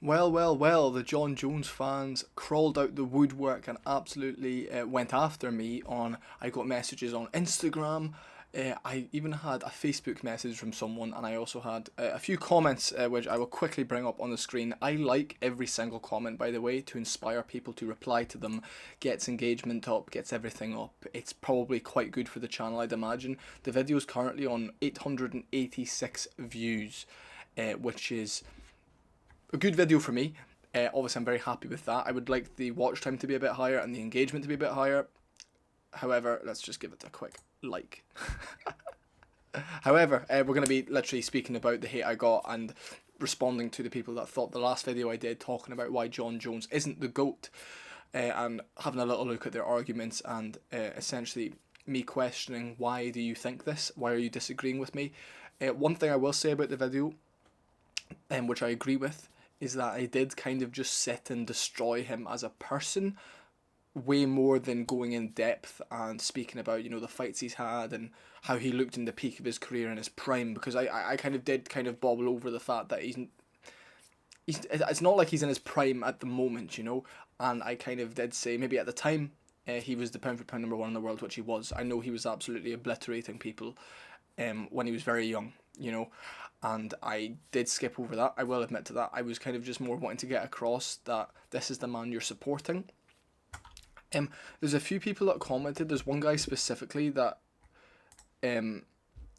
Well, the John Jones fans crawled out the woodwork and absolutely went after me on. I got messages on Instagram. I even had a Facebook message from someone, and I also had a few comments, which I will quickly bring up on the screen. I like every single comment, by the way, to inspire people to reply to them. Gets engagement up, gets everything up. It's probably quite good for the channel, I'd imagine. The video is currently on 886 views, which is a good video for me. Obviously, I'm very happy with that. I would like the watch time to be a bit higher and the engagement to be a bit higher. However, let's just give it a quick like. However, we're going to be literally speaking about the hate I got and responding to the people that thought the last video I did talking about why John Jones isn't the GOAT, and having a little look at their arguments and essentially me questioning, why do you think this? Why are you disagreeing with me? One thing I will say about the video, which I agree with, is that I did kind of just sit and destroy him as a person way more than going in depth and speaking about, the fights he's had and how he looked in the peak of his career in his prime, because I kind of did kind of bobble over the fact that it's not like he's in his prime at the moment, and I kind of did say maybe at the time he was the pound for pound number one in the world, which he was. I know he was absolutely obliterating people when he was very young, and I did skip over that. I will admit to that. I was kind of just more wanting to get across that this is the man you're supporting. There's a few people that commented. There's one guy specifically that I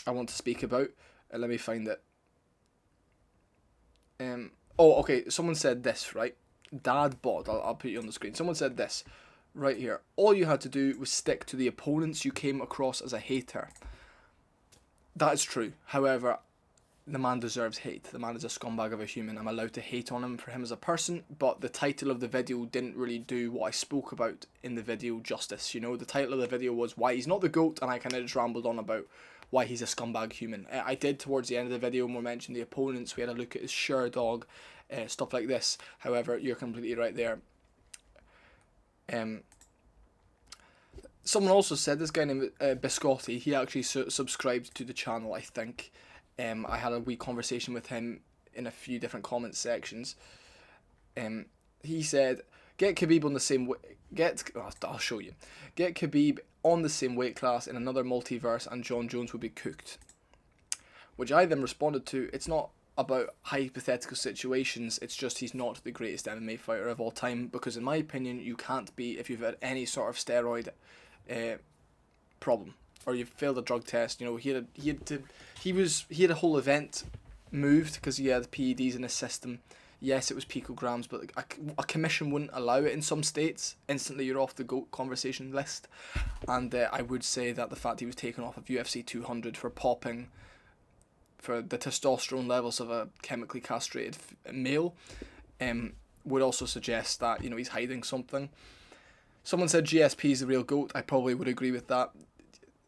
want to speak about. Let me find it. Okay. Someone said this, right? Dad bod. I'll put you on the screen. Someone said this right here. All you had to do was stick to the opponents you came across as a hater. That is true. However, the man deserves hate. The man is a scumbag of a human. I'm allowed to hate on him for him as a person, but the title of the video didn't really do what I spoke about in the video justice. The title of the video was why he's not the GOAT, and I kind of just rambled on about why he's a scumbag human. I did towards the end of the video more mention the opponents. We had a look at his Sherdog, stuff like this. However, you're completely right there. Someone also said, this guy named Biscotti, he actually subscribed to the channel, I think. I had a wee conversation with him in a few different comment sections. He said, get Khabib on the same I'll show you. Get Khabib on the same weight class in another multiverse and John Jones would be cooked. Which I then responded to, it's not about hypothetical situations, it's just he's not the greatest MMA fighter of all time, because in my opinion you can't be if you've had any sort of steroid problem, or you've failed a drug test. He had a whole event moved because he had PEDs in his system. Yes, it was picograms, but a commission wouldn't allow it in some states. Instantly, you're off the GOAT conversation list. And I would say that the fact he was taken off of UFC 200 for popping for the testosterone levels of a chemically castrated male would also suggest that he's hiding something. Someone said GSP is the real GOAT. I probably would agree with that.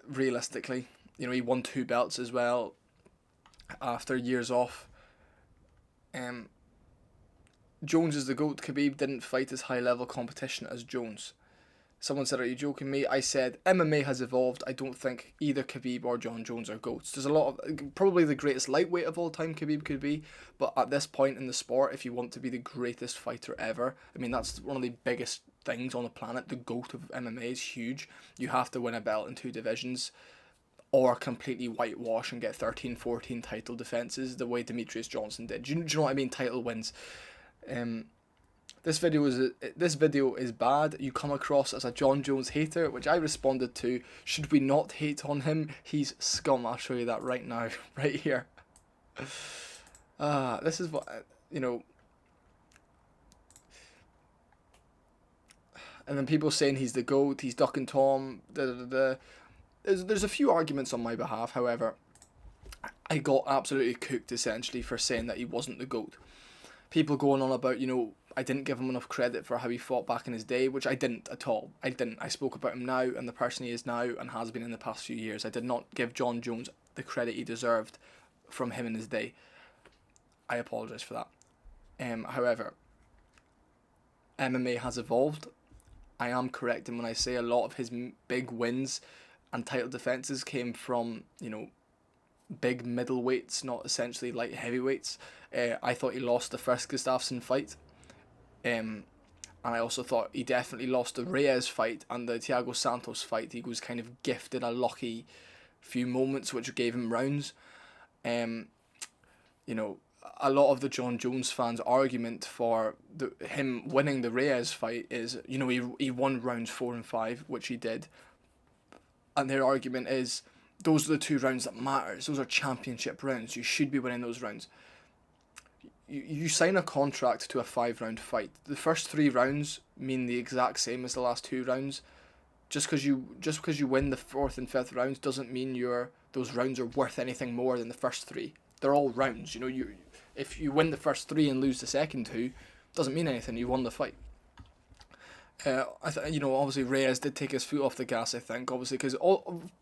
Realistically, he won 2 belts as well after years off. Jones is the GOAT. Khabib didn't fight as high level competition as Jones. Someone said, are you joking me? I said, MMA has evolved. I don't think either Khabib or John Jones are GOATs. There's a lot of, probably the greatest lightweight of all time Khabib could be, but at this point in the sport, if you want to be the greatest fighter ever, that's one of the biggest things on the planet. The GOAT of MMA is huge. You have to win a belt in 2 divisions or completely whitewash and get 13, 14 title defenses the way Demetrius Johnson did. Do you know what I mean? Title wins. This video is bad. You come across as a John Jones hater, which I responded to. Should we not hate on him? He's scum. I'll show you that right now, right here. This is what And then people saying he's the GOAT, he's ducking Tom. There's a few arguments on my behalf. However, I got absolutely cooked essentially for saying that he wasn't the GOAT. People going on about, I didn't give him enough credit for how he fought back in his day, which I didn't at all. I didn't. I spoke about him now and the person he is now and has been in the past few years. I did not give John Jones the credit he deserved from him in his day. I apologise for that. However, MMA has evolved. I am correct in when I say a lot of his big wins and title defences came from, big middleweights, not essentially light heavyweights. I thought he lost the first Gustafsson fight. And I also thought he definitely lost the Reyes fight and the Thiago Santos fight. He was kind of gifted a lucky few moments which gave him rounds. You know, a lot of the Jon Jones fans' argument for him winning the Reyes fight is, you know, he won rounds 4 and 5, which he did. And their argument is, those are the 2 rounds that matters. Those are championship rounds. You should be winning those rounds. You sign a contract to a 5-round fight. The first 3 rounds mean the exact same as the last 2 rounds. Just because you win the 4th and 5th rounds doesn't mean those rounds are worth anything more than the first 3. They're all rounds. You know, if you win the first 3 and lose the second 2, doesn't mean anything. You won the fight. Obviously Reyes did take his foot off the gas, I think, obviously, because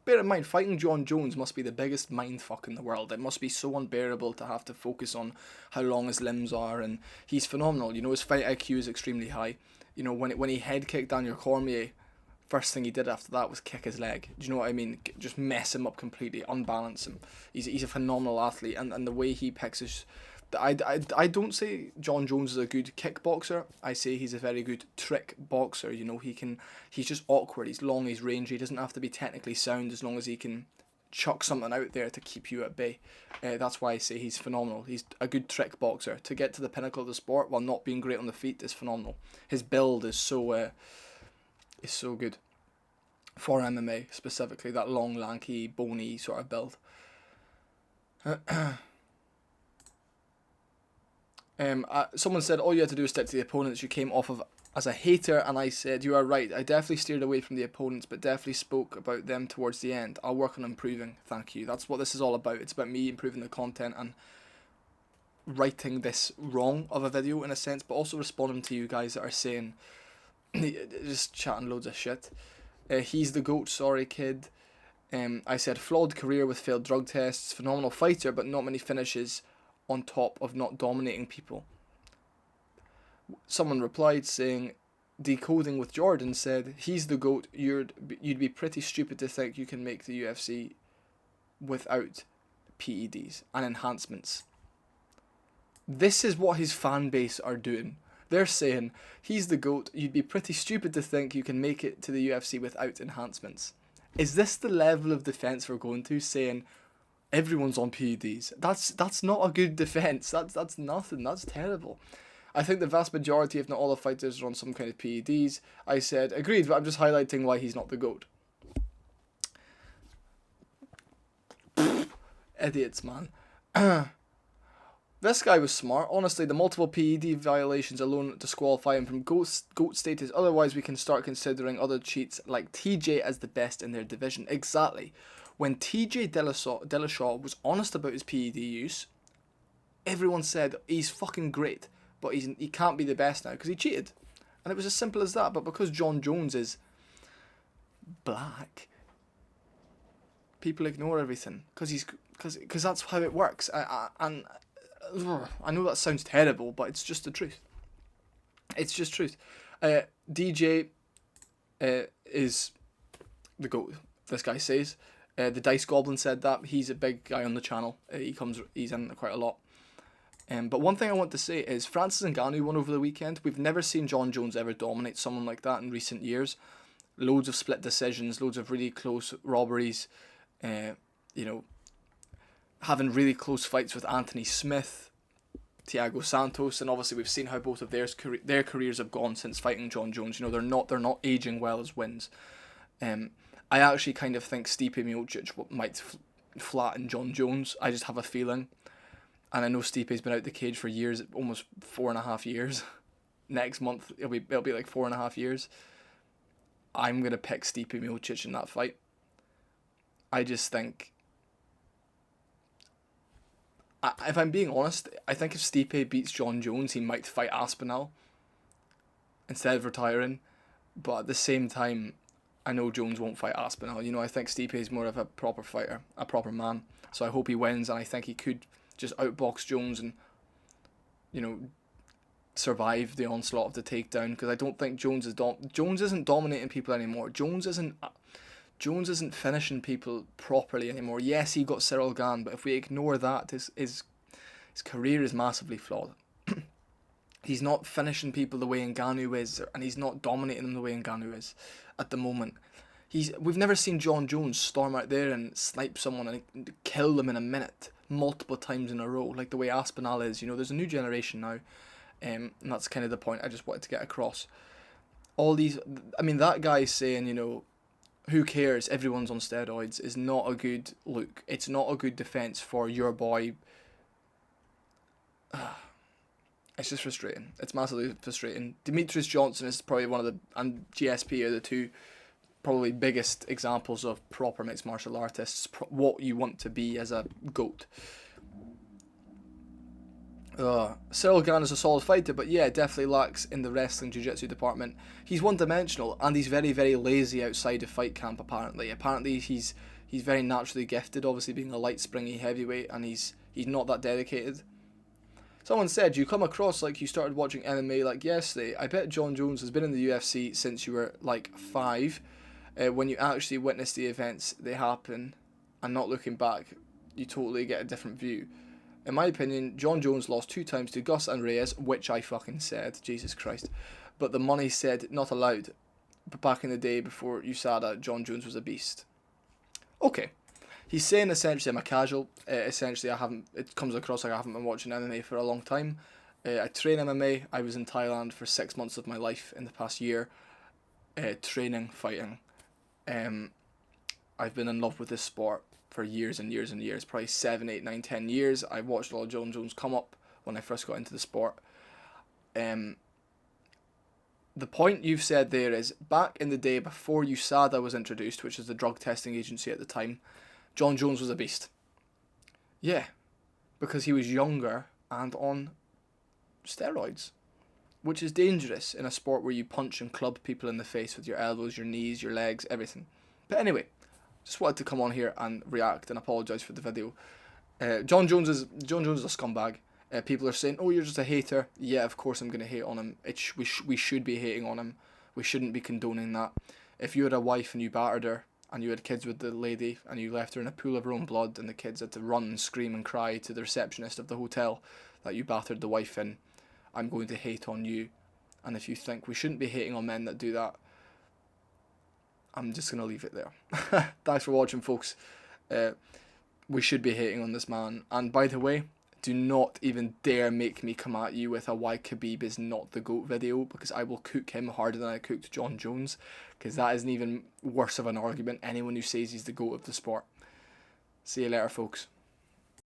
bear in mind, fighting Jon Jones must be the biggest mindfuck in the world. It must be so unbearable to have to focus on how long his limbs are, and he's phenomenal. You know, his fight IQ is extremely high. You know, when he head kicked Daniel Cormier, first thing he did after that was kick his leg. Do you know what I mean? Just mess him up completely, unbalance him. He's a phenomenal athlete, and the way he picks his... I don't say Jon Jones is a good kickboxer. I say he's a very good trick boxer. You know, he's just awkward. He's long, he's rangy. He doesn't have to be technically sound as long as he can chuck something out there to keep you at bay. That's why I say he's phenomenal. He's a good trick boxer. To get to the pinnacle of the sport while not being great on the feet is phenomenal. His build is so good for MMA specifically. That long, lanky, bony sort of build. Someone said all you had to do is stick to the opponents you came off of as a hater, and I said you are right. I definitely steered away from the opponents, but definitely spoke about them towards the end. I'll work on improving. Thank you. That's what this is all about. It's about me improving the content and righting this wrong of a video in a sense, but also responding to you guys that are saying, just chatting loads of shit. He's the GOAT, sorry kid. I said flawed career with failed drug tests, phenomenal fighter, but not many finishes on top of not dominating people. Someone replied saying, Decoding with Jordan said, he's the GOAT, you'd be pretty stupid to think you can make the UFC without PEDs and enhancements. This is what his fan base are doing. They're saying, he's the GOAT, you'd be pretty stupid to think you can make it to the UFC without enhancements. Is this the level of defense we're going to, saying everyone's on PEDs? That's not a good defense. That's nothing. That's terrible. I think the vast majority, if not all, the fighters are on some kind of PEDs. I said, agreed, but I'm just highlighting why he's not the GOAT. Idiots, man. This guy was smart. Honestly, the multiple PED violations alone disqualify him from GOAT status. Otherwise, we can start considering other cheats like TJ as the best in their division. Exactly. When TJ Dillashaw was honest about his PED use, everyone said he's fucking great, but he can't be the best now because he cheated. And it was as simple as that. But because Jon Jones is black, people ignore everything because that's how it works. And I know that sounds terrible, but it's just the truth. It's just truth. DJ is the GOAT, this guy says. The Dice Goblin said that. He's a big guy on the channel. He's in quite a lot. But one thing I want to say is Francis Ngannou won over the weekend. We've never seen Jon Jones ever dominate someone like that in recent years. Loads of split decisions, loads of really close robberies. Having really close fights with Anthony Smith, Thiago Santos, and obviously we've seen how both of their careers have gone since fighting Jon Jones. You know, they're not aging well as wins. I actually kind of think Stipe Miocic might flatten Jon Jones. I just have a feeling. And I know Stipe's been out the cage for years, almost 4.5 years. Next month, it'll be like 4.5 years. I'm going to pick Stipe Miocic in that fight. I just think... if I'm being honest, I think if Stipe beats Jon Jones, he might fight Aspinall instead of retiring. But at the same time, I know Jones won't fight Aspinall. You know, I think Stipe is more of a proper fighter, a proper man. So I hope he wins, and I think he could just outbox Jones and, you know, survive the onslaught of the takedown. Because I don't think Jones isn't dominating people anymore. Jones isn't Jones isn't finishing people properly anymore. Yes, he got Cyril Gane, but if we ignore that, his career is massively flawed. He's not finishing people the way Ngannou is, and he's not dominating them the way Ngannou is at the moment. We've never seen Jon Jones storm out there and snipe someone and kill them in a minute, multiple times in a row, like the way Aspinall is. You know, there's a new generation now, and that's kind of the point I just wanted to get across. All these, I mean, that guy saying, you know, who cares, everyone's on steroids, is not a good look. It's not a good defence for your boy. It's just frustrating. It's massively frustrating. Demetrius Johnson is probably one of the, and GSP are the two probably biggest examples of proper mixed martial artists, what you want to be as a GOAT. Cyril Gane is a solid fighter, but yeah, definitely lacks in the wrestling jiu-jitsu department. He's one-dimensional, and he's very, very lazy outside of fight camp, apparently. Apparently he's very naturally gifted, obviously being a light, springy heavyweight, and he's not that dedicated. Someone said, you come across like you started watching MMA like yesterday. I bet Jon Jones has been in the UFC since you were like 5. When you actually witness the events, they happen, and not looking back, you totally get a different view. In my opinion, Jon Jones lost 2 times to Gus and Reyes, which I fucking said, Jesus Christ. But the money said not allowed. But back in the day before USADA, Jon Jones was a beast. Okay. He's saying essentially I'm a casual. Essentially, it comes across like I haven't been watching MMA for a long time. I train MMA. I was in Thailand for 6 months of my life in the past year, training, fighting. I've been in love with this sport for years and years and years, probably 7, 8, 9, 10 years. I watched all of Jon Jones come up when I first got into the sport. The point you've said there is, back in the day before USADA was introduced, which is the drug testing agency at the time, Jon Jones was a beast. Yeah, because he was younger and on steroids, which is dangerous in a sport where you punch and club people in the face with your elbows, your knees, your legs, everything. But anyway, just wanted to come on here and react and apologise for the video. Jon Jones is a scumbag. People are saying, oh, you're just a hater. Yeah, of course I'm going to hate on him. We should be hating on him. We shouldn't be condoning that. If you had a wife and you battered her, and you had kids with the lady, and you left her in a pool of her own blood, and the kids had to run and scream and cry to the receptionist of the hotel that you battered the wife in, I'm going to hate on you. And if you think we shouldn't be hating on men that do that, I'm just going to leave it there. Thanks for watching, folks. We should be hating on this man. And by the way, do not even dare make me come at you with a why Khabib is not the GOAT video, because I will cook him harder than I cooked Jon Jones, because that isn't even worse of an argument. Anyone who says he's the GOAT of the sport. See you later, folks.